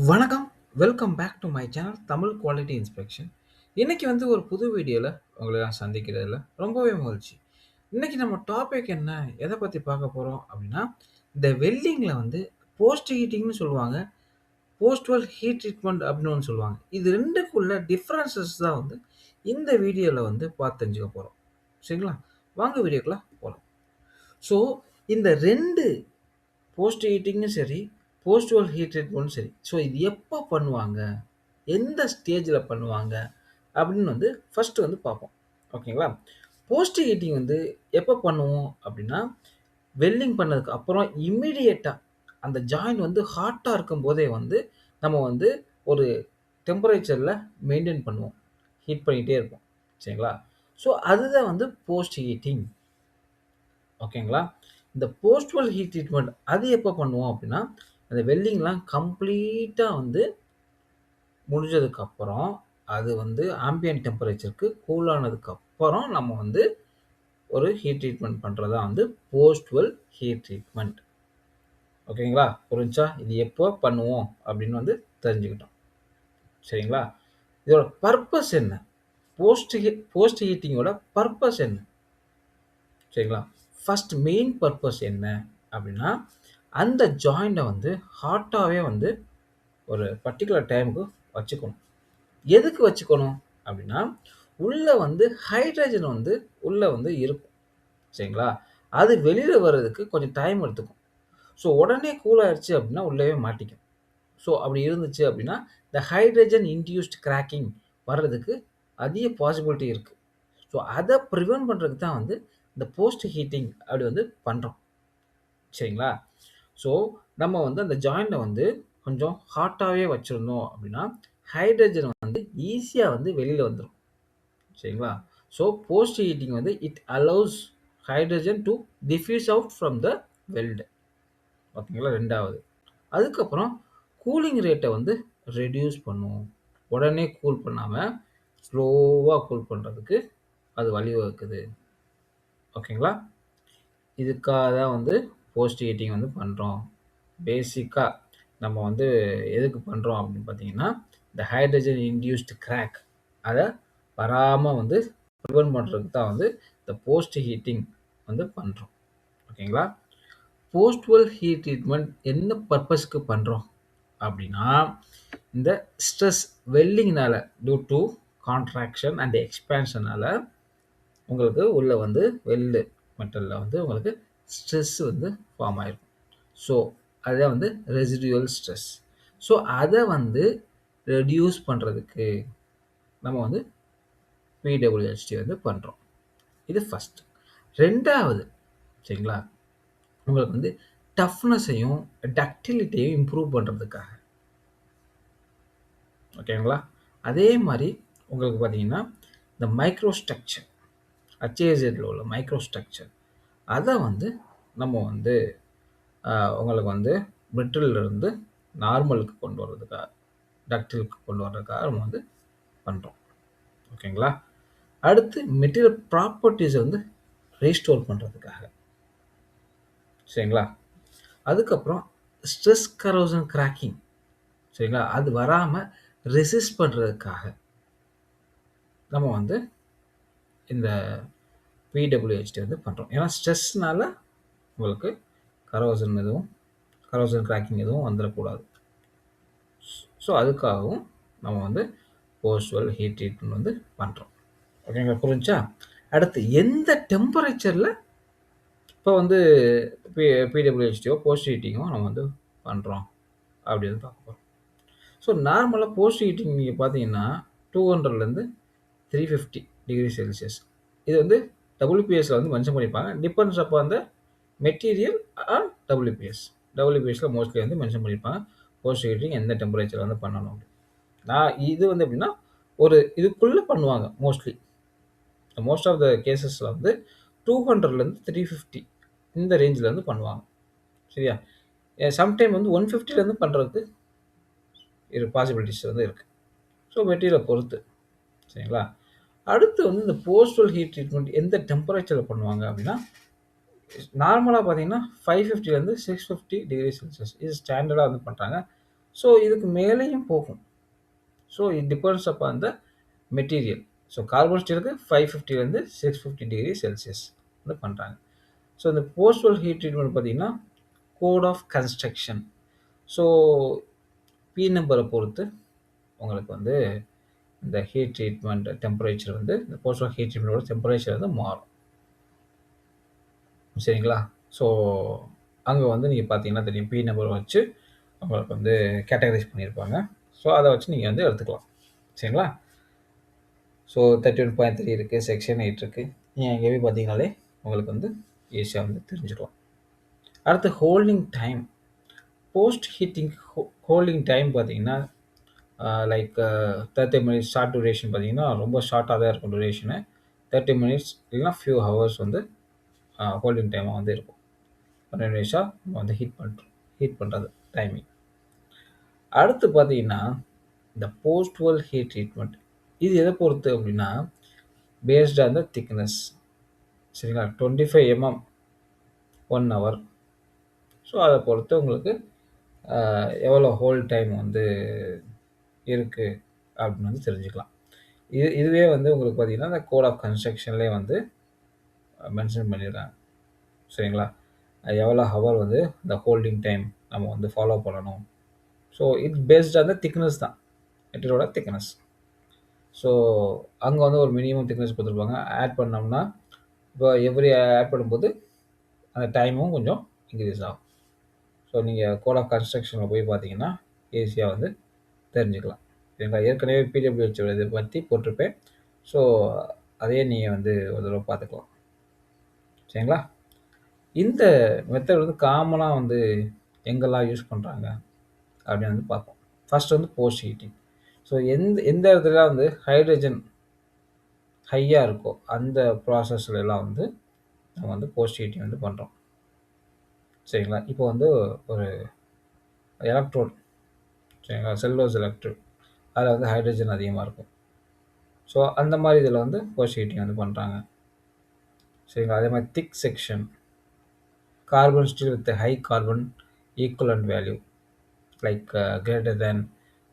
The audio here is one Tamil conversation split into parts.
வணக்கம். Welcome back to my channel Tamil quality inspection. இன்னைக்கு ஒரு புது வீடியோல உங்கள நான் சந்திக்கிறதுல ரொம்பவே மகிழ்ச்சி. இன்னைக்கு நம்ம டாபிக் என்ன? எத பத்தி பார்க்க போறோம் அப்படின்னா, இந்த வெல்டிங்ல போஸ்ட் ஹீட்டிங்ன்னு சொல்லுவாங்க. போஸ்ட் ஹீட் ட்ரீட்மெண்ட் அப்படின்னு ஒண்ணு சொல்லுவாங்க. இது 2க்குள்ள டிஃபரன்ஸஸ் தான் இந்த வீடியோல பார்த்து தெரிஞ்சுக்க போறோம். சரிங்களா? வாங்க வீடியோக்குள்ள போலாம். ஸோ இந்த 2 போஸ்ட் ஹீட்டிங்கும் சரி, போஸ்ட் ஹீட் ட்ரீட்மெண்ட்டும் சரி. ஸோ இது எப்போ பண்ணுவாங்க? எந்த ஸ்டேஜ்ல பண்ணுவாங்க? அப்படின்னு ஃபர்ஸ்ட் பார்ப்போம். ஓகேங்களா? போஸ்ட் ஹீட்டிங் எப்போ பண்ணுவோம் அப்படின்னா, வெல்டிங் பண்ணதுக்கு அப்புறம் இம்மீடியேட்டா அந்த ஜாயிண்ட் ஹாட்டா இருக்கும்போதே நம்ம ஒரு டெம்பரேச்சர்ல மெயின்டெயின் பண்ணுவோம். ஹீட் பண்ணிட்டே இருப்போம். சரிங்களா? ஸோ அதுதான் போஸ்ட் ஹீட்டிங். ஓகேங்களா? இந்த போஸ்ட் ஹீட் ட்ரீட்மெண்ட் அது எப்போ பண்ணுவோம் அப்படின்னா, அந்த வெல்டிங்லாம் கம்ப்ளீட்டா முடிஞ்சதுக்கு அப்புறம், அது ஆம்பியன்ட் டெம்பரேச்சருக்கு கூல் ஆனதுக்கு அப்புறம் நம்ம ஒரு ஹீட் ட்ரீட்மெண்ட் பண்றது தான் போஸ்ட் ஹீட் ட்ரீட்மெண்ட். ஓகேங்களா? புரிஞ்சா? இது எப்போ பண்ணுவோம் அப்படின்னு தெரிஞ்சுக்கிட்டோம். சரிங்களா? இதோட பர்ப்பஸ் என்ன? போஸ்ட் ஹீட்டிங்கோட பர்ப்பஸ் என்ன? சரிங்களா? ஃபர்ஸ்ட் மெயின் பர்ப்பஸ் என்ன அப்படின்னா, அந்த ஜாயிண்ட்ட ஹாட்டாவே ஒரு பர்ட்டிகுலர் டைமுக்கு வச்சுக்கணும். எதுக்கு வச்சுக்கணும் அப்படின்னா, உள்ள ஹைட்ரஜன் உள்ள இருக்கும். சரிங்களா? அது வெளியில வர்றதுக்கு கொஞ்சம் டைம் எடுத்துக்கும். ஸோ உடனே கூல் ஆயிருச்சு அப்படின்னா உள்ளவே மாட்டிக்கும். ஸோ அப்படி இருந்துச்சு அப்படின்னா, இந்த ஹைட்ரஜன் இன்டியூஸ்ட் கிராக்கிங் வர்றதுக்கு அதிக பாசிபிலிட்டி இருக்கு. ஸோ அத பிரிவென்ட் பண்றதுக்கு தான் இந்த போஸ்ட் ஹீட்டிங் அப்படி பண்றோம். சரிங்களா? ஸோ நம்ம அந்த ஜாயிண்ட்ட கொஞ்சம் ஹாட்டாவே வச்சிருந்தோம் அப்படின்னா, ஹைட்ரஜன் ஈஸியா வெளியில வந்துரும். சரிங்களா? So post heating it allows hydrogen to diffuse out from the weld. ஓகேங்களா? 2வது. அதுக்கப்புறம் கூலிங் ரேட்ட ரெடியூஸ் பண்ணும். உடனே கூல் பண்ணாம, ஸ்லோவா கூல் பண்றதுக்கு அது வழிவகுக்குது. ஓகேங்களா? இதுக்காக தான் போஸ்ட் ஹீட்டிங் பண்றோம். பேசிக்கா நம்ம எதுக்கு பண்றோம் அப்படின்னு பார்த்தீங்கன்னா, இந்த ஹைட்ரஜன் இன்டியூஸ்ட் கிராக் அத வராம பிரிவென்ட் பண்றதுக்கு தான் இந்த போஸ்ட் ஹீட்டிங் பண்றோம். ஓகேங்களா? போஸ்ட் ஹீட் ட்ரீட்மெண்ட் என்ன பர்ப்பஸ்க்கு பண்றோம் அப்படின்னா, இந்த ஸ்ட்ரெஸ் வெல்டிங்னால டியூ டு கான்ட்ராக்ஷன் அண்ட் எக்ஸ்பான்ஷனால உங்களுக்கு உள்ள வெல்டு மெட்டல்ல உங்களுக்கு ஸ்ட்ரெஸ் ஃபார்ம் ஆயிருக்கும். ஸோ அதுதான் ரெசிடுவல் ஸ்ட்ரெஸ். ஸோ அத ரெடியூஸ் பண்றதுக்கு நம்ம பிடபிள்யூஹெச்டி பண்றோம். இது ஃபர்ஸ்ட். 2வது சரிங்களா? உங்களுக்கு டஃப்னஸையும், டக்டிலிட்டியையும் இம்ப்ரூவ் பண்றதுக்காக. ஓகேங்களா? அதே மாரி உங்களுக்கு பார்த்தீங்கன்னா, இந்த மைக்ரோ ஸ்ட்ரக்சர் HAZல உள்ள மைக்ரோ ஸ்ட்ரக்சர் அத நம்ம உங்களுக்கு பிரிட்டில்ல இருந்து நார்மலுக்கு கொண்டு வர்றதுக்காக, டக்டிலுக்கு கொண்டு வர்றதுக்காக நம்ம பண்றோம். ஓகேங்களா? அடுத்து மெட்டீரியல் ப்ராப்பர்ட்டீஸ ரீஸ்டோர் பண்றதுக்காக. சரிங்களா? அதுக்கப்புறம் ஸ்ட்ரெஸ் கரோஷன் கிராக்கிங் சரிங்களா? அது வராம ரெசிஸ்ட் பண்றதுக்காக நம்ம இந்த பிடபிள்யூஹெச்டி பண்றோம். ஏன்னா ஸ்ட்ரெஸ்னால உங்களுக்கு கரோஷன் கிராக்கிங் எதுவும் வந்துடக்கூடாது. ஸோ அதுக்காகவும் நம்ம போஸ்ட் ஹீட் ட்ரீட்மெண்ட் பண்றோம். ஓகேங்களா? புரிஞ்சா? அடுத்து எந்த டெம்பரேச்சர்ல இப்போ பிடபிள்யூஹெச்டியோ போஸ்ட் ஹீட்டிங்கோ நம்ம பண்றோம் அப்படின்னு பார்க்க போறோம். ஸோ நார்மலா போஸ்ட் ஹீட்டிங் நீங்க பார்த்தீங்கன்னா 200லேருந்து 350 டிகிரி செல்சியஸ். இது WPSல மென்ஷன் பண்ணியிருப்பாங்க. Depends upon the material on WPS. WPSல மோஸ்ட்லி மென்ஷன் பண்ணியிருப்பாங்க. போஸ்ட் ஹீட்டிங் எந்த டெம்பரேச்சர்ல பண்ணணும். நான் இது எப்படின்னா, ஒரு இதுக்குள்ள பண்ணுவாங்க மோஸ்ட்லி. மோஸ்ட் ஆஃப் த கேசஸ்ல 200லேருந்து 350 இந்த ரேஞ்சில பண்ணுவாங்க. சரியா? சம்டைம் 150லேருந்து பண்றதுக்கு பாசிபிலிட்டிஸ் இருக்கு. ஸோ மெட்டீரியலை பொறுத்து. சரிங்களா? அடுத்து இந்த போஸ்ட் ஹீட் ட்ரீட்மெண்ட் எந்த டெம்பரேச்சர்ல பண்ணுவாங்க அப்படின்னா, நார்மலா பார்த்தீங்கன்னா 550லேருந்து 650 டிகிரி செல்சியஸ் இது ஸ்டாண்டர்டா பண்றாங்க. ஸோ இதுக்கு மேலேயும் போகும். So it depends upon the material. So carbon ஸ்டீலுக்கு 550லேருந்து 650 டிகிரி செல்சியஸ் வந்து பண்ணுறாங்க. ஸோ இந்த போஸ்ட்வெல் ஹீட் ட்ரீட்மெண்ட் treatment code of construction. So P நம்பரை பொறுத்து உங்களுக்கு வந்து இந்த ஹீட் ட்ரீட்மெண்ட் டெம்பரேச்சர் வந்து இந்த போஸ்ட்வெல் ஹீட் ட்ரீட்மெண்ட்டோட டெம்பரேச்சர் வந்து மாறும். சரிங்களா? ஸோ அங்கே வந்து நீங்கள் பார்த்தீங்கன்னா தெரியும், பி நம்பர் வச்சு உங்களுக்கு வந்து கேட்டகரைஸ் பண்ணியிருப்பாங்க. ஸோ அதை வச்சு நீங்கள் வந்து எடுத்துக்கலாம். சரிங்களா? ஸோ 31.3 இருக்குது, செக்ஷன் 8 இருக்குது. நீங்கள் எங்கே போய் பார்த்தீங்கனாலே உங்களுக்கு வந்து ஈஸியாக வந்து தெரிஞ்சுக்கலாம். அடுத்து holding time. Post heating holding time பார்த்தீங்கன்னா லைக் 30 மினிட்ஸ். ஷார்ட் டூரேஷன் பார்த்தீங்கன்னா ரொம்ப ஷார்ட்டாக தான் இருக்கும் டூரேஷனு. 30 மினிட்ஸ் இல்லைனா ஃபியூ ஹவர்ஸ் வந்து ஹோல்டிங் டைமாக வந்து இருக்கும். 12 நிமிஷம் நம்ம வந்து ஹீட் பண்ணுறது டைமிங். அடுத்து பார்த்தீங்கன்னா இந்த போஸ்ட்வெல் ஹீட் ட்ரீட்மெண்ட் இது எதை பொறுத்து அப்படின்னா பேஸ்ட் ஆன் த திக்னஸ். சரிங்களா? 25 mm 1 hour. ஸோ அதை பொறுத்து உங்களுக்கு எவ்வளோ ஹோல்ட் டைம் வந்து இருக்குது அப்படின்னு வந்து தெரிஞ்சுக்கலாம். இதுவே வந்து உங்களுக்கு பார்த்தீங்கன்னா இந்த கோட் ஆஃப் கன்ஸ்ட்ரக்ஷன்லேயே வந்து மென்ஷன் பண்ணிடுறாங்க. சரிங்களா? எவ்வளோ ஹவர் வந்து இந்த ஹோல்டிங் டைம் நம்ம வந்து ஃபாலோ பண்ணணும். So it's based on the thickness தான், மெட்டீரியலோட திக்னஸ். ஸோ அங்கே வந்து ஒரு மினிமம் திக்னஸ் கொடுத்துருப்பாங்க. ஆட் பண்ணோம்னா இப்போ எவ்ரி ஆட் பண்ணும்போது அந்த டைமும் கொஞ்சம் இன்க்ரீஸ் ஆகும். ஸோ நீங்கள் கோட் ஆஃப் கன்ஸ்ட்ரக்ஷனில் போய் பார்த்தீங்கன்னா ஈஸியாக வந்து தெரிஞ்சுக்கலாம். சரிங்களா? ஏற்கனவே பிடபிள்யூஹெச் இதை பற்றி போட்டிருப்பேன். ஸோ அதையே நீங்கள் வந்து ஒரு தடவை பார்த்துக்கலாம். சரிங்களா? இந்த மெத்தட் வந்து காமனாக வந்து எங்கெல்லாம் யூஸ் பண்ணுறாங்க அப்படின்னு வந்து பார்ப்போம். ஃபர்ஸ்ட் வந்து போஸ்ட் ஹீட்டிங். ஸோ எந்த இடத்துல வந்து ஹைட்ரஜன் ஹையாக இருக்கோ அந்த ப்ராசஸ்ல எல்லாம் வந்து நம்ம வந்து போஸ்ட் ஹீட்டிங் வந்து பண்ணுறோம். சரிங்களா? இப்போ வந்து ஒரு எலக்ட்ரோட், சரிங்களா, செல்லோஸ் எலக்ட்ரோட், அதில் வந்து ஹைட்ரஜன் அதிகமாக இருக்கும். ஸோ அந்த மாதிரி இதில் வந்து போஸ்ட் ஹீட்டிங் வந்து பண்ணுறாங்க. சரிங்களா? அதே மாதிரி thick section, carbon steel with high carbon equivalent value like greater than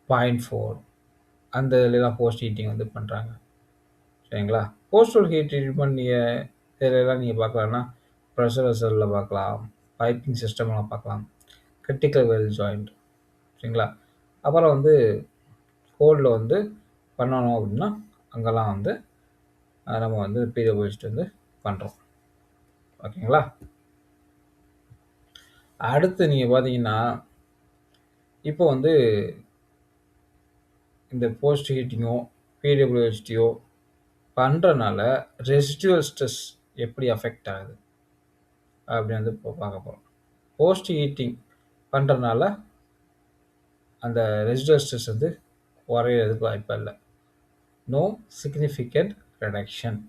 0.4 அந்த இதெல்லாம் போஸ்ட் ஹீட்டிங் வந்து பண்ணுறாங்க. சரிங்களா? போஸ்டல் ஹீட் ட்ரீட்மெண்ட் நீங்கள் இதிலெல்லாம் நீங்கள் பார்க்கலாம்னா ப்ரெஷர் வெசலில் பார்க்கலாம், பைப்பிங் சிஸ்டம்லாம் பார்க்கலாம், கிரிட்டிக்கல் வெல் ஜாயிண்ட். சரிங்களா? அப்புறம் வந்து கோல்டில் வந்து பண்ணணும் அப்படின்னா அங்கெல்லாம் வந்து நம்ம வந்து பிடபிள்யூஹெச் வந்து பண்ணுறோம். ஓகேங்களா? அடுத்து நீங்கள் பார்த்தீங்கன்னா இப்போ வந்து இந்த போஸ்ட் ஹீட்டிங்கோ பிடபிள்யூஹெச்டியோ பண்ணுறனால ரெசிடுவல் ஸ்ட்ரெஸ் எப்படி அஃபெக்ட் ஆகுது அப்படின்னு வந்து இப்போ பார்க்க போகிறோம். போஸ்ட் ஹீட்டிங் பண்ணுறனால அந்த ரெசிடுவல் ஸ்ட்ரெஸ் வந்து குறையிறதுக்கு வாய்ப்பு இல்லை. No significant reduction.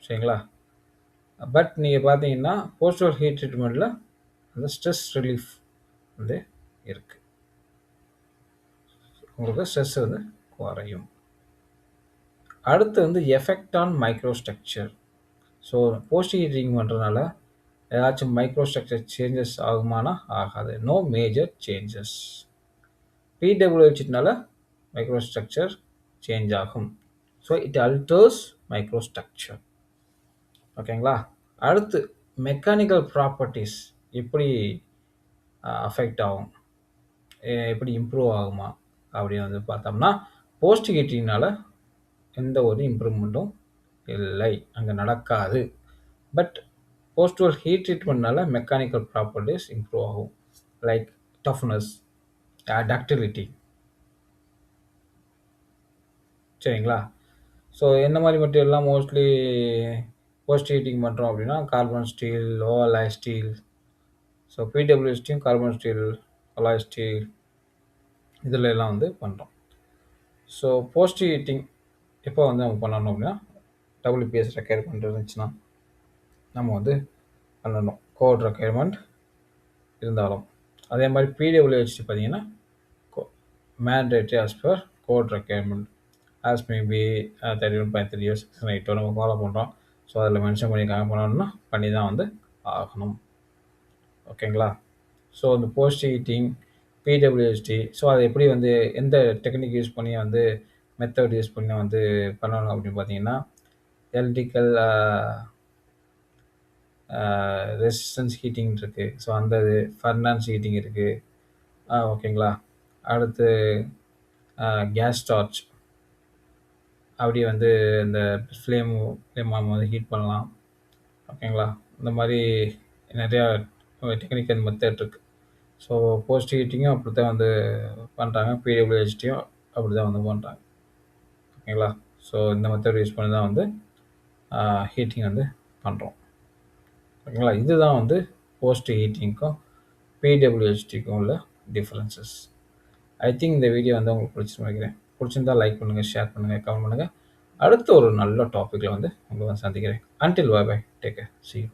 சரிங்களா? பட் நீங்கள் பார்த்தீங்கன்னா போஸ்டல் ஹீட் ட்ரீட்மெண்ட்டில் அந்த ஸ்ட்ரெஸ் ரிலீஃப் வந்து இருக்குது. உங்களுக்கு ஸ்ட்ரெஸ் வந்து குறையும். அடுத்து வந்து effect on microstructure. So post heating பண்ணுறதுனால ஏதாச்சும் மைக்ரோஸ்ட்ரக்சர் சேஞ்சஸ் ஆகுமானா ஆகாது. No major changes. பிடபிள்யூஹெச்னால மைக்ரோஸ்ட்ரக்சர் சேஞ்ச் ஆகும். So it alters microstructure. ஓகேங்களா? அடுத்து மெக்கானிக்கல் ப்ராப்பர்ட்டிஸ் எப்படி அஃபெக்ட் ஆகும், எப்படி இம்ப்ரூவ் ஆகுமா அப்படின்னு வந்து பார்த்தோம்னா போஸ்ட் ஹீட்டிங்னால எந்த ஒரு இம்ப்ரூவ்மெண்ட்டும் இல்லை, அங்கே நடக்காது. பட் போஸ்டல் ஹீட் ட்ரீட்மெண்ட்னால மெக்கானிக்கல் ப்ராப்பர்ட்டிஸ் இம்ப்ரூவ் ஆகும் லைக் டஃப்னஸ், டக்டிலிட்டி. சரிங்களா? ஸோ என்ன மாதிரி மெட்டீரியல்லாம் மோஸ்ட்லி போஸ்ட் ஹீட்டிங் பண்ணுறோம் அப்படின்னா carbon steel, low alloy steel. So பிடபிள்யூஎஸ்டியும் கார்பன் ஸ்டீல், அலாய் ஸ்டீல் இதில் எல்லாம் வந்து பண்ணுறோம். ஸோ போஸ்ட் ஹீட்டிங் எப்போ வந்து நம்ம பண்ணணும் அப்படின்னா டபிள்யூபிஎஸ் ரெக்யர்மெண்ட் இருந்துச்சுன்னா நம்ம வந்து பண்ணணும். கோட் ரெக்யர்மெண்ட் இருந்தாலும் அதே மாதிரி பிடபிள்யூஹெச்டி பார்த்தீங்கன்னா mandatory as per code requirement as maybe 31.3 years நம்ம ஃபாலோ பண்ணுறோம். ஸோ அதில் மென்ஷன் பண்ணியிருக்காங்க, பண்ணணும்னா பண்ணி தான் வந்து ஆகணும். ஓகேங்களா? ஸோ இந்த போஸ்ட் ஹீட்டிங் பிடபிள்யூஎஸ்டி. ஸோ அது எப்படி வந்து எந்த டெக்னிக் யூஸ் பண்ணி வந்து மெத்தட் யூஸ் பண்ணி வந்து பண்ணணும் அப்படின்னு பார்த்தீங்கன்னா, எலக்ட்ரிக்கல் ரெசிஸ்டன்ஸ் ஹீட்டிங் இருக்கு. ஸோ அந்த இது ஃபர்னான்ஸ் ஹீட்டிங் இருக்கு. ஓகேங்களா. அடுத்து கேஸ் டார்ச் அப்படியே வந்து இந்த ஃப்ளேம் ஃப்ளேம் வந்து ஹீட் பண்ணலாம். ஓகேங்களா. இந்த மாதிரி நிறையா டெக்னிக்கல் மெத்தட் இருக்கு. ஸோ போஸ்ட் ஹீட்டிங்கும் அப்படித்தான் வந்து பண்ணுறாங்க. பிடபிள்யூஹெச்டியும் அப்படிதான் வந்து பண்ணுறாங்க. ஓகேங்களா. ஸோ இந்த மெத்தட் யூஸ் பண்ணி தான் வந்து ஹீட்டிங் வந்து பண்ணுறோம். ஓகேங்களா. இதுதான் வந்து போஸ்ட் ஹீட்டிங்க்கும் பிடபிள்யூஹெச்டிக்கும் உள்ள டிஃப்ரென்சஸ். ஐ திங்க் இந்த வீடியோ வந்து உங்களுக்கு பிடிச்சிருன்னு நினைக்கிறேன். பிடிச்சிருந்தா லைக் பண்ணுங்கள், ஷேர் பண்ணுங்கள், கமெண்ட் பண்ணுங்கள். அடுத்த ஒரு நல்ல டாப்பிக்கில் வந்து உங்களை வந்து சந்திக்கிறேன். Until bye bye, take care, see you.